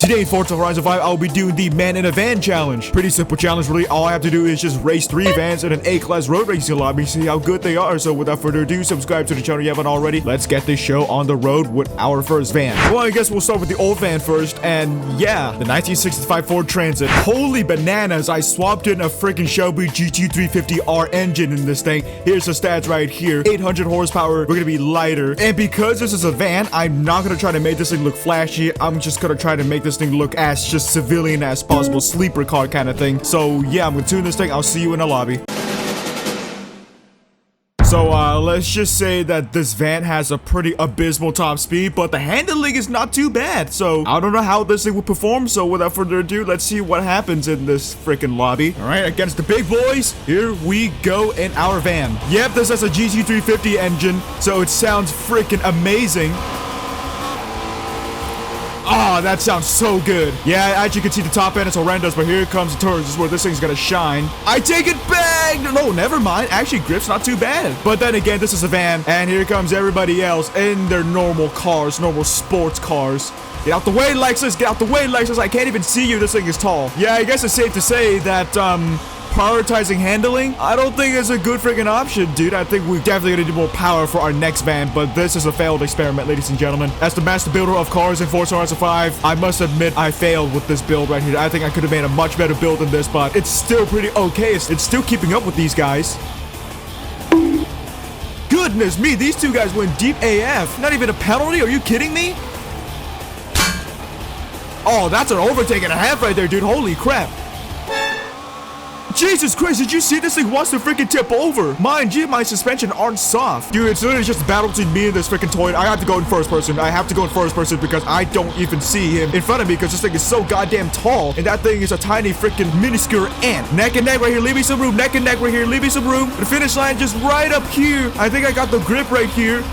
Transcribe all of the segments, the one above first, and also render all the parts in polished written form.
Today in Forza Horizon 5, I'll be doing the Man in a Van challenge. Pretty simple challenge, really. All I have to do is just race 3 vans in an A-class road racing lobby, see how good they are. So without further ado, subscribe to the channel if you haven't already. Let's get this show on the road with our first van. Well, I guess we'll start with the old van first. And yeah, the 1965 Ford Transit. Holy bananas, I swapped in a freaking Shelby GT350R engine in this thing. Here's the stats right here. 800 horsepower. We're gonna be lighter. And because this is a van, I'm not gonna try to make this thing look flashy. I'm just gonna try to make this thing look as just civilian as possible. Sleeper car kind of thing. So yeah, I'm gonna tune this thing. I'll see you in the lobby. So, let's just say that this van has a pretty abysmal top speed, but the handling is not too bad. So, I don't know how this thing will perform. So, without further ado, let's see what happens in this freaking lobby. All right, against the big boys, here we go in our van. Yep, this has a GT350 engine, so it sounds freaking amazing. Oh, that sounds so good. Yeah, as you can see, the top end is horrendous, but here comes the turns. This is where this thing's gonna shine. I take it back! No, never mind. Actually, grip's not too bad. But then again, this is a van, and here comes everybody else in their normal cars, normal sports cars. Get out the way, Lexus! Get out the way, Lexus! I can't even see you. This thing is tall. Yeah, I guess it's safe to say that, prioritizing handling, I don't think it's a good freaking option, dude. I think we definitely gonna need more power for our next van, but this is a failed experiment, ladies and gentlemen. As the master builder of cars in Forza Horizon 5, I must admit I failed with this build right here. I think I could have made a much better build than this, but it's still pretty okay. It's still keeping up with these guys. Goodness me, these two guys went deep AF. Not even a penalty? Are you kidding me? Oh, that's an overtake and a half right there, dude. Holy crap. Jesus Christ, did you see this thing wants to freaking tip over? Mind you, my suspension aren't soft. Dude, it's literally just a battle between me and this freaking toy. I have to go in first person. I have to go in first person because I don't even see him in front of me because this thing is so goddamn tall. And that thing is a tiny freaking minuscule ant. Neck and neck right here. Leave me some room. Neck and neck right here. Leave me some room. The finish line just right up here. I think I got the grip right here.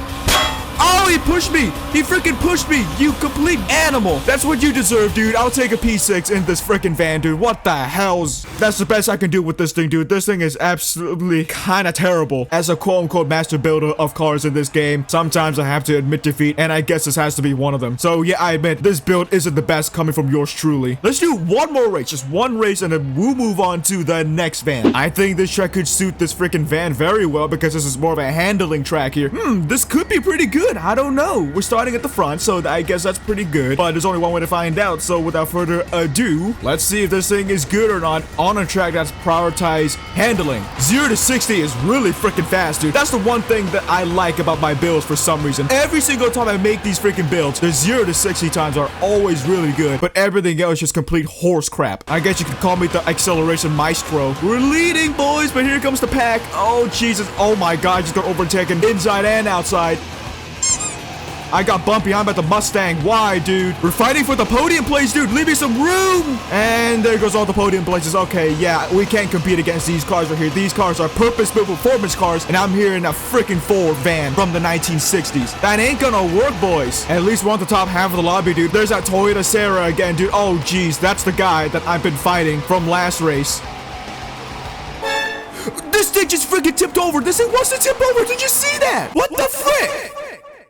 Oh, he pushed me. He freaking pushed me. You complete animal. That's what you deserve, dude. I'll take a P6 in this freaking van, dude. What the hells? That's the best I can do with this thing, dude. This thing is absolutely kind of terrible. As a quote-unquote master builder of cars in this game, sometimes I have to admit defeat, and I guess this has to be one of them. So, yeah, I admit this build isn't the best coming from yours truly. Let's do one more race. Just one race, and then we'll move on to the next van. I think this track could suit this freaking van very well because this is more of a handling track here. This could be pretty good. I don't know. We're starting at the front, so I guess that's pretty good. But there's only one way to find out. So without further ado, let's see if this thing is good or not on a track that's prioritized handling. 0 to 60 is really freaking fast, dude. That's the one thing that I like about my builds for some reason. Every single time I make these freaking builds, the 0 to 60 times are always really good. But everything else is just complete horse crap. I guess you could call me the acceleration maestro. We're leading, boys, but here comes the pack. Oh, Jesus. Oh, my God. I just got overtaken inside and outside. I got bumped behind by the Mustang. Why, dude? We're fighting for the podium place, dude. Leave me some room. And there goes all the podium places. Okay, yeah, we can't compete against these cars right here. These cars are purpose-built performance cars, and I'm here in a freaking Ford van from the 1960s. That ain't gonna work, boys. At least we're on the top half of the lobby, dude. There's that Toyota Sarah again, dude. Oh, geez, that's the guy that I've been fighting from last race. This thing just freaking tipped over. This thing wants to tip over. Did you see that? What the frick?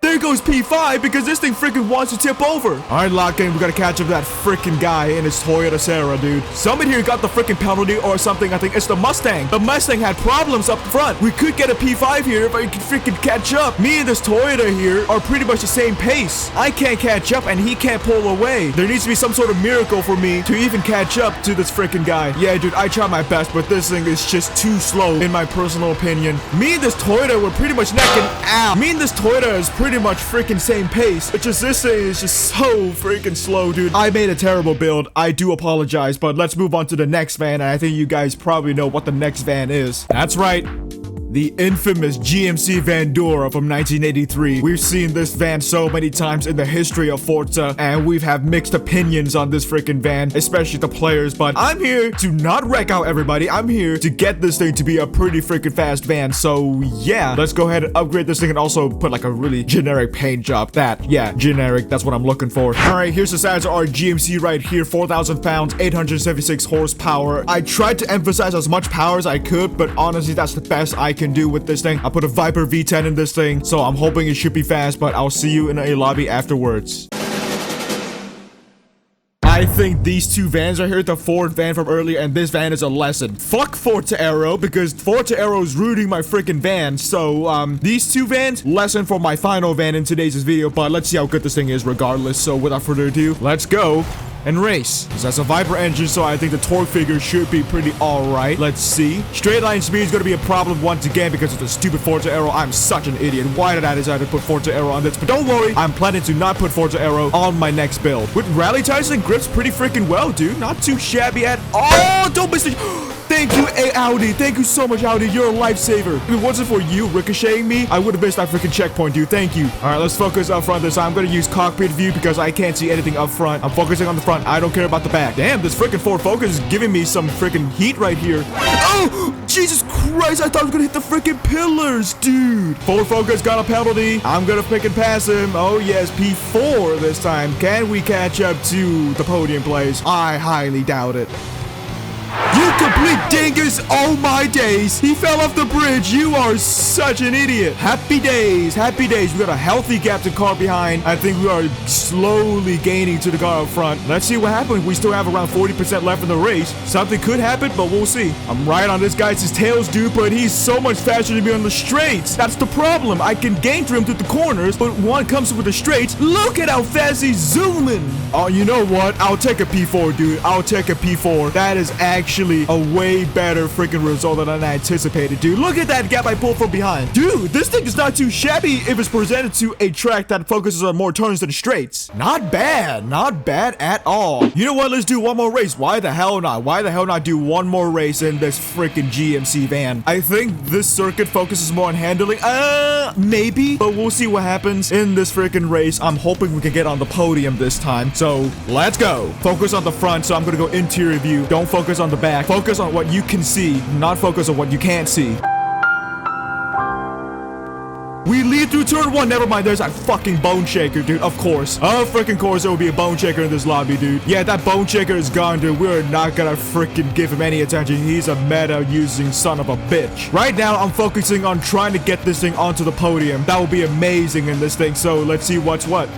There goes P5 because this thing freaking wants to tip over. All right, lock in. We gotta catch up that freaking guy in his Toyota Sarah, dude. Somebody here got the freaking penalty or something. I think it's the Mustang. The Mustang had problems up front. We could get a P5 here if I could freaking catch up. Me and this Toyota here are pretty much the same pace. I can't catch up and he can't pull away. There needs to be some sort of miracle for me to even catch up to this freaking guy. Yeah, dude, I try my best, but this thing is just too slow in my personal opinion. Me and this Toyota were pretty much neck and out. Me and this Toyota is pretty much freaking same pace. It's just this thing is just so freaking slow, dude. I made a terrible build. I do apologize, but let's move on to the next van. And I think you guys probably know what the next van is. That's right. The infamous GMC Vandura from 1983. We've seen this van so many times in the history of Forza, and we've had mixed opinions on this freaking van, especially the players, but I'm here to not wreck out everybody. I'm here to get this thing to be a pretty freaking fast van, so yeah. Let's go ahead and upgrade this thing and also put like a really generic paint job. Yeah, generic, that's what I'm looking for. Alright, here's the size of our GMC right here, 4,000 pounds, 876 horsepower. I tried to emphasize as much power as I could, but honestly, that's the best I can do with this thing. I put a Viper V10 in this thing, so I'm hoping it should be fast, but I'll see you in a lobby afterwards. I think these two vans are here, the Ford van from earlier, and this van is a lesson. Fuck Forza Aero, because Forza Aero is ruining my freaking van. So, these two vans, lesson for my final van in today's video, but let's see how good this thing is regardless. So, without further ado, let's go and race. This has a Viper engine, so I think the torque figure should be pretty alright. Let's see. Straight line speed is going to be a problem once again because of the stupid Forza Aero. I'm such an idiot. Why did I decide to put Forza Aero on this? But don't worry, I'm planning to not put Forza Aero on my next build. With rally tires and grips pretty freaking well, dude. Not too shabby at all. Don't miss it. Thank you, Howdy. Thank you so much, Howdy. You're a lifesaver. If it wasn't for you ricocheting me, I would have missed that freaking checkpoint, dude. Thank you. All right, let's focus up front this time. I'm going to use cockpit view because I can't see anything up front. I'm focusing on the front. I don't care about the back. Damn, this freaking Ford Focus is giving me some freaking heat right here. Oh, Jesus Christ. I thought I was going to hit the freaking pillars, dude. Ford Focus got a penalty. I'm going to pick and pass him. Oh, yes, P4 this time. Can we catch up to the podium place? I highly doubt it. You complete dingus! Oh my days! He fell off the bridge! You are such an idiot! Happy days! Happy days! We got a healthy gap to car behind. I think we are slowly gaining to the car up front. Let's see what happens. We still have around 40% left in the race. Something could happen, but we'll see. I'm right on this guy's tails, dude, but he's so much faster than me on the straights. That's the problem. I can gain through him through the corners, but one comes with the straights. Look at how fast he's zooming! Oh, you know what? I'll take a P4, dude. I'll take a P4. That is actually a way better freaking result than I anticipated, dude. Look at that gap I pulled from behind. Dude, this thing is not too shabby if it's presented to a track that focuses on more turns than straights. Not bad. Not bad at all. You know what? Let's do one more race. Why the hell not? Why the hell not do one more race in this freaking GMC van? I think this circuit focuses more on handling. Maybe. But we'll see what happens in this freaking race. I'm hoping we can get on the podium this time. So, let's go. Focus on the front, so I'm gonna go interior view. Don't focus on the back. Focus on what you can see, not focus on what you can't see. We lead through turn one. Never mind, there's that fucking bone shaker, dude. Of course. Of freaking course, there will be a bone shaker in this lobby, dude. Yeah, that bone shaker is gone, dude. We're not gonna freaking give him any attention. He's a meta-using son of a bitch. Right now, I'm focusing on trying to get this thing onto the podium. That will be amazing in this thing. So let's see what's what.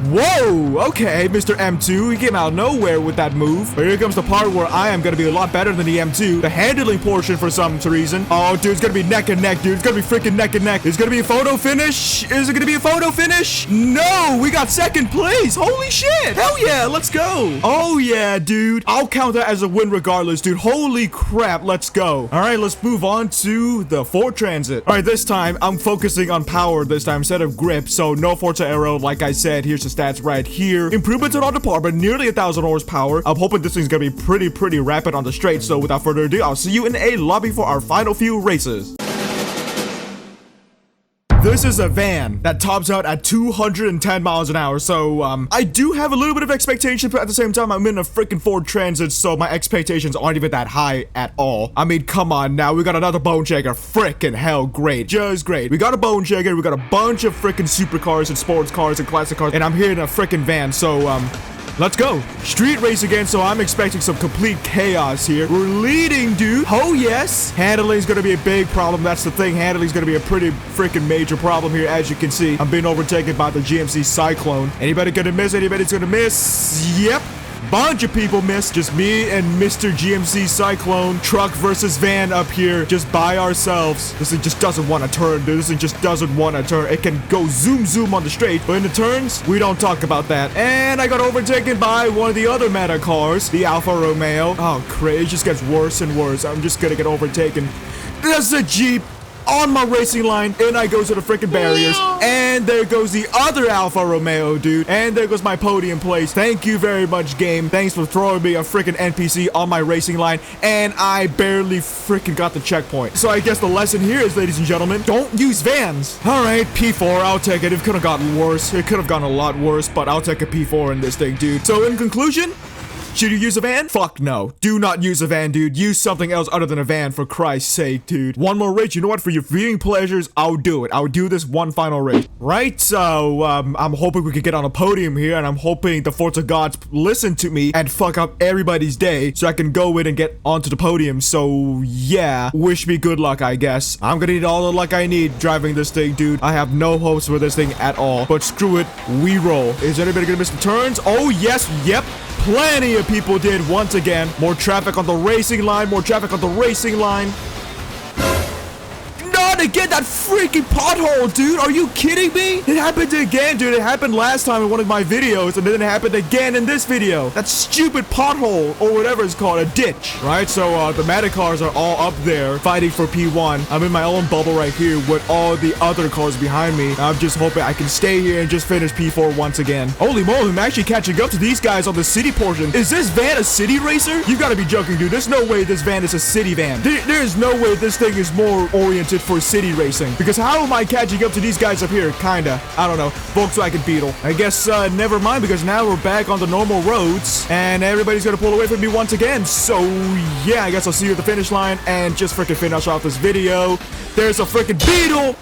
Whoa, okay, Mr. M2, he came out of nowhere with that move. But here comes the part where I am going to be a lot better than the M2. The handling portion for some reason. Oh, dude, it's going to be neck and neck, dude. It's going to be freaking neck and neck. It's going to be a photo finish. Is it going to be a photo finish? No, we got second place. Holy shit. Hell yeah, let's go. Oh, yeah, dude. I'll count that as a win regardless, dude. Holy crap, let's go. All right, let's move on to the Ford Transit. All right, this time, I'm focusing on power this time instead of grip. So no Forza Aero, like I said. Here's the stats right here. Improvements on the par, but nearly 1,000 horsepower. I'm hoping this thing's gonna be pretty rapid on the straight. So without further ado, I'll see you in a lobby for our final few races. This is a van that tops out at 210 miles an hour. So, I do have a little bit of expectation, but at the same time, I'm in a freaking Ford Transit, so my expectations aren't even that high at all. I mean, come on now. We got another bone shaker. Freaking hell, great. Just great. We got a bone shaker. We got a bunch of freaking supercars and sports cars and classic cars, and I'm here in a freaking van. So, let's go. Street race again, so I'm expecting some complete chaos here. We're leading, dude. Oh, yes. Handling's gonna be a big problem. That's the thing. Handling's gonna be a pretty freaking major problem here, as you can see. I'm being overtaken by the GMC Cyclone. Anybody gonna miss? Anybody's gonna miss? Yep. Bunch of people missed. Just me and Mr. GMC Cyclone. Truck versus van up here. Just by ourselves. This thing just doesn't want to turn, dude. This thing just doesn't want to turn. It can go zoom on the straight, but in the turns, we don't talk about that. And I got overtaken by one of the other meta cars, the Alfa Romeo. Oh, great. It just gets worse and worse. I'm just gonna get overtaken. There's a Jeep on my racing line, and I go to the freaking barriers, and there goes the other Alfa Romeo, dude, and there goes my podium place. Thank you very much, game. Thanks for throwing me a freaking NPC on my racing line, and I barely freaking got the checkpoint. So I guess the lesson here is, ladies and gentlemen, don't use vans. All right, P4, I'll take it. It could have gotten worse. It could have gotten a lot worse, but I'll take a P4 in this thing, dude. So in conclusion, should you use a van? Fuck no. Do not use a van, dude. Use something else other than a van, for Christ's sake, dude. One more race. You know what? For your viewing pleasures, I'll do it. I'll do this one final race. Right? So, I'm hoping we can get on a podium here, and I'm hoping the Forza gods listen to me and fuck up everybody's day so I can go in and get onto the podium. So, yeah. Wish me good luck, I guess. I'm gonna need all the luck I need driving this thing, dude. I have no hopes for this thing at all. But screw it. We roll. Is anybody gonna miss the turns? Oh, yes. Yep. plenty of people did once again. More traffic on the racing line, more traffic on the racing line. Not again, that freaking pothole, dude. Are you kidding me? It happened again, dude. It happened last time in one of my videos, and then it happened again in this video. That stupid pothole, or whatever it's called, a ditch, right? So, the Matic cars are all up there fighting for P1. I'm in my own bubble right here with all the other cars behind me. I'm just hoping I can stay here and just finish P4 once again. Holy moly, I'm actually catching up to these guys on the city portion. Is this van a city racer? You gotta be joking, dude. There's no way this van is a city van. There is no way this thing is more oriented for city racing, because how am I catching up to these guys up here? Kinda, I don't know. Volkswagen Beetle. I guess never mind, because now we're back on the normal roads and everybody's gonna pull away from me once again. So yeah, I guess I'll see you at the finish line and just freaking finish off this video. There's a freaking Beetle.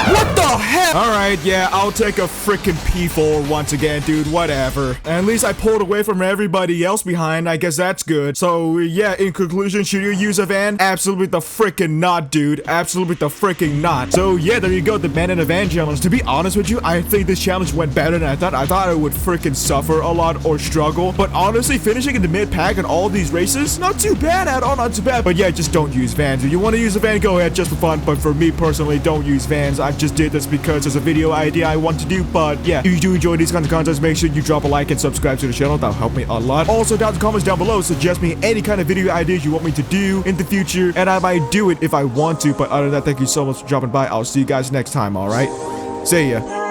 What the heck? Alright, yeah, I'll take a freaking P4 once again, dude. Whatever. At least I pulled away from everybody else behind. I guess that's good. So, yeah, in conclusion, should you use a van? Absolutely the freaking not, dude. Absolutely the freaking not. So, yeah, there you go. The man in a van challenge. To be honest with you, I think this challenge went better than I thought. I thought I would freaking suffer a lot or struggle. But honestly, finishing in the mid-pack in all these races, not too bad at all. Not too bad. But yeah, just don't use vans. If you want to use a van, go ahead, just for fun. But for me personally, don't use vans. I just did this because it's a video idea I want to do. But yeah, if you do enjoy these kinds of contents, make sure you drop a like and subscribe to the channel. That'll help me a lot. Also, down in the comments down below, suggest me any kind of video ideas you want me to do in the future, and I might do it if I want to. But other than that, thank you so much for dropping by. I'll see you guys next time. All right, see ya.